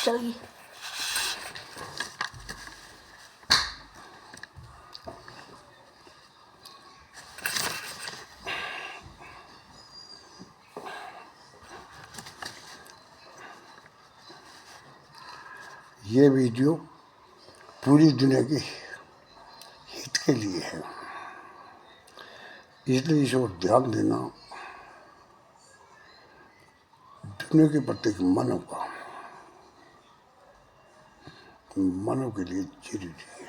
चलिए ये वीडियो पूरी दुनिया के हित के लिए है, इसलिए इस ओर ध्यान देना दुनिया के प्रत्येक मानव के लिए जरूरी है।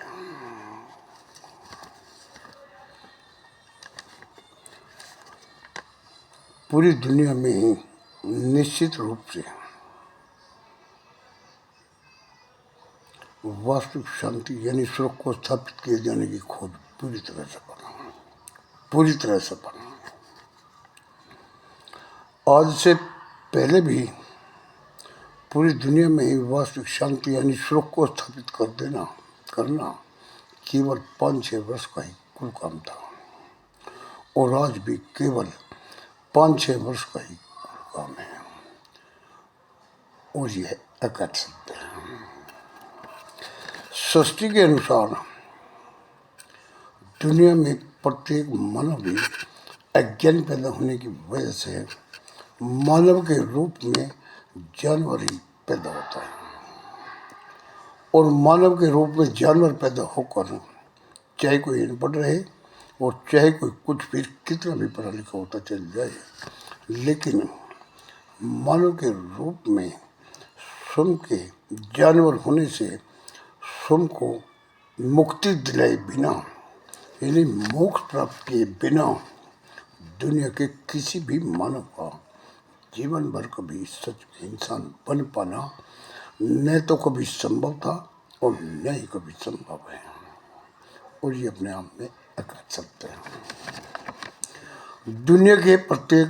पूरी दुनिया में ही निश्चित रूप से वास्तविक शांति यानी सुख को स्थापित किए जाने की खोज पूरी तरह सफल। आज से पहले भी पूरी दुनिया में ही वास्तविक शांति यानी सुख को स्थापित करना केवल 5-6 वर्ष का ही कुल काम था, और आज भी केवल 5-6 वर्ष का ही कुल काम है, और यह अकट सकते हैं। सृष्टि के अनुसार दुनिया में प्रत्येक मानव भी अज्ञान पैदा होने की वजह से मानव के रूप में जानवर ही पैदा होता है, और मानव के रूप में जानवर पैदा होकर चाहे कोई अनपढ़ रहे और चाहे कोई कुछ भी कितना भी पढ़ा लिखा होता चल जाए, लेकिन मानव के रूप में स्वयं के जानवर होने से स्वयं को मुक्ति दिलाए बिना यानी मोक्ष प्राप्त किए बिना दुनिया के किसी भी मानव का जीवन भर कभी सच में इंसान बन पाना न तो कभी संभव था और न ही कभी संभव है, और ये अपने आप में अकट सकते हैं। दुनिया के प्रत्येक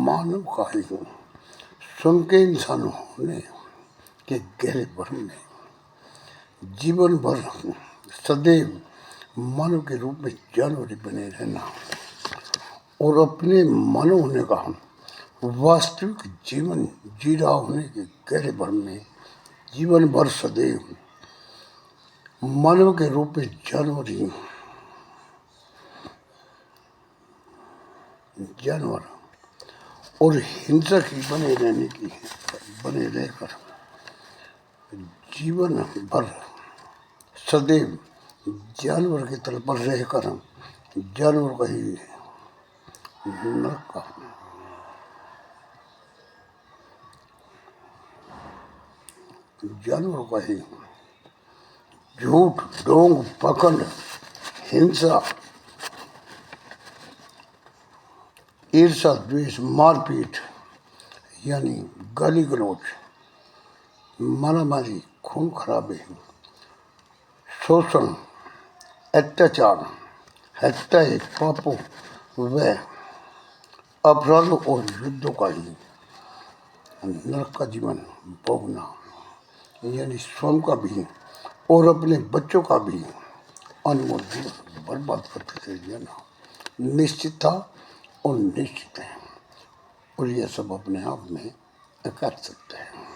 मानव का ही स्वयं के इंसान होने के गहरे भ्रम में जीवन भर सदैव मानव के रूप में जानवर बने रहना और अपने मानव होने का वास्तविक जीवन जी रहा होने के गहरे भ्रम में जीवन भर सदैव मानव के रूप में जानवर और हिंसक ही बने रहकर जीवन भर सदैव जानवर के तल पर रहकर जानवर का ही नरक का जानवर का ही झूठ, ढोंग, पखंड, हिंसा, ईर्षा, द्वेष, मारपीट यानी गाली गलौज, मारामारी, खून खराबे, शोषण, अत्याचार, हत्याएं, पापों व अपराधों और युद्धों का ही नरक का जीवन भोगना यानी स्वयं का भी और अपने बच्चों का भी अनमोल जीवन बर्बाद करके चले जाना निश्चित था और निश्चित है, और यह सब अपने आप में कर सकते हैं।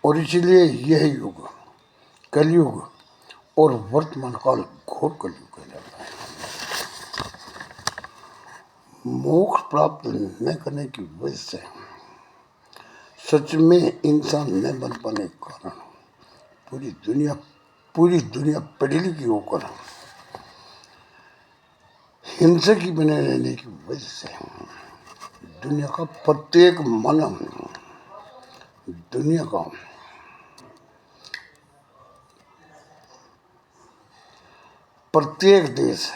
और इसलिए यह युग कलयुग और वर्तमान काल घोर कलयुग कहलाता है। मोक्ष प्राप्त न करने की वजह से सच में इंसान न बन पाने के कारण पूरी दुनिया पढ़ी लिखी होकर हिंसक ही बने रहने की वजह से दुनिया का प्रत्येक मानव दुनिया का प्रत्येक देश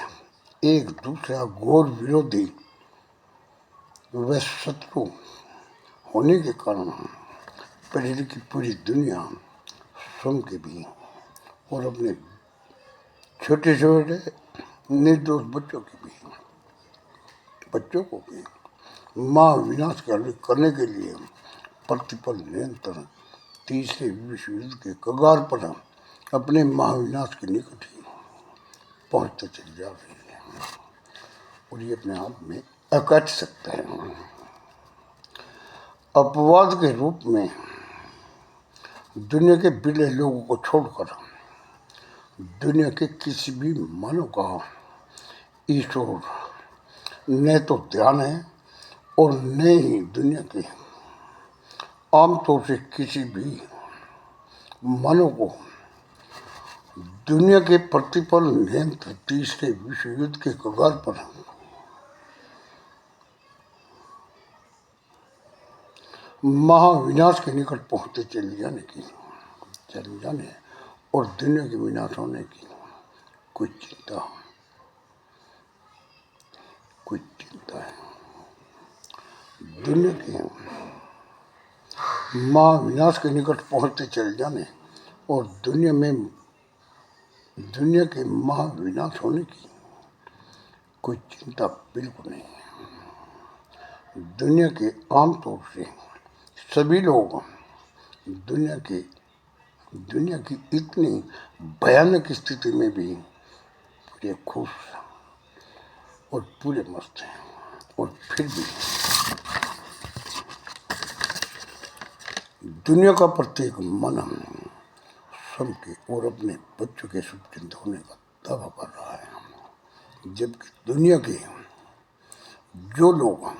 एक दूसरा घोर विरोधी व शत्रु होने के कारण पढ़ी लिखी पूरी दुनिया स्वयं के भी और अपने छोटे छोटे निर्दोष बच्चों को भी माँ विनाश करने के लिए प्रतिपल निरंतर तीसरे विश्व युद्ध के कगार पर अपने महाविनाश के निकट ही पहुंचते चली जा रही है, और ये अपने आप में अकट सकता है। अपवाद के रूप में दुनिया के बिरले लोगों को छोड़कर दुनिया के किसी भी मानव का ईश्वर न तो ध्यान है और न ही दुनिया के आमतौर से किसी भी मानव को दुनिया के प्रतिपल नियंत्र तीसरे विश्व युद्ध के कगार पर महाविनाश के निकट पहुंचते चले जाने और दुनिया के विनाश होने की कोई चिंता है। दुनिया के महाविनाश के निकट पहुंचते चले जाने और दुनिया के महाविनाश होने की कोई चिंता बिल्कुल नहीं है। दुनिया के आमतौर से सभी लोग दुनिया की इतनी भयानक स्थिति में भी पूरे खुश और पूरे मस्त हैं और फिर भी दुनिया का प्रत्येक मन स्वयं के और अपने बच्चों के शुभचिंत होने का दावा कर रहा है, जबकि दुनिया के जो लोग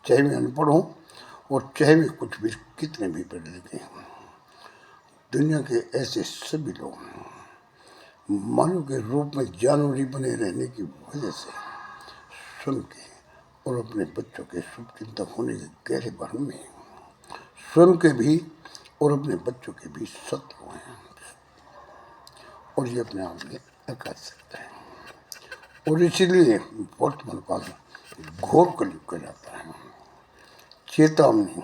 चाहे वे अनपढ़ हों और चाहे वे कुछ भी कितने भी पढ़े लिखे हों, दुनिया के ऐसे सभी लोग मानव के रूप में जानवरी बने रहने की वजह से स्वयं के और अपने बच्चों के शुभचिंतक होने के गहरे भ्रम में स्वयं के भी और अपने बच्चों के भी शत्रु हैं और ये अपने आप में कर सकते हैं। और इसीलिए वर्तमान काल घोर कलयुग कहलाता है। चेतावनी,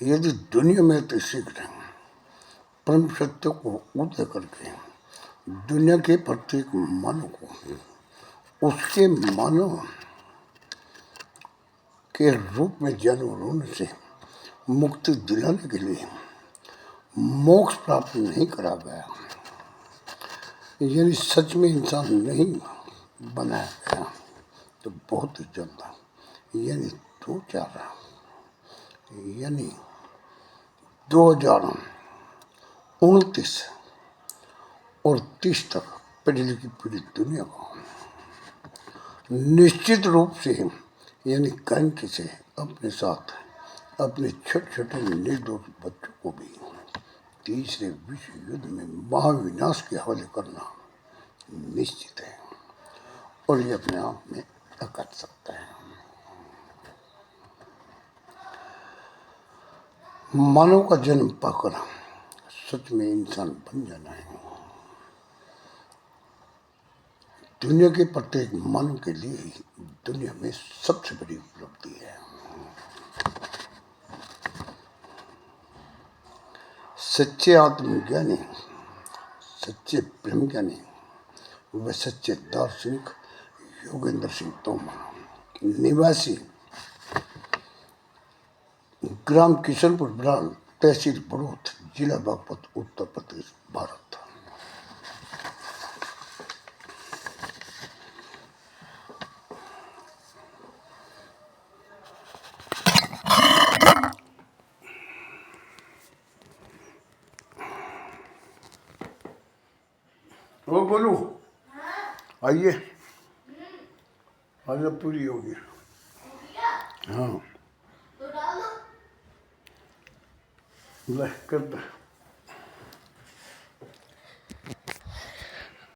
यदि दुनिया में तो शीघ्र परम सत्य को उदय करके दुनिया के प्रत्येक मानव को उसके मानव के रूप में जानवर होने से मुक्ति दिलाने के लिए मोक्ष प्राप्त नहीं करा गया, यानी सच में इंसान नहीं बनाया गया, तो बहुत ही जल्द यानी 2029 और 30 तक पढ़ी लिखी पूरी दुनिया को निश्चित रूप से यानी क्रांति से अपने साथ अपने छोटे छोटे निर्दोष बच्चों को भी तीसरे विश्व युद्ध में महाविनाश के हवाले करना निश्चित है और ये अपने आप में कर सकता है। मानव का जन्म पाकर सच में इंसान बन जाना है दुनिया के प्रत्येक मानव के लिए ही दुनिया में सबसे बड़ी उपलब्धि है। सच्चे आत्मज्ञानी, सच्चे ब्रह्मज्ञानी व सच्चे दार्शनिक योगेंद्र सिंह तोमर निवासी ग्राम किशनपुर ब्रांच, तहसील बड़ौत, जिला बागपत, उत्तर प्रदेश, भारत। वो बोलू आइए, आज पूरी होगी। हाँ कर दे।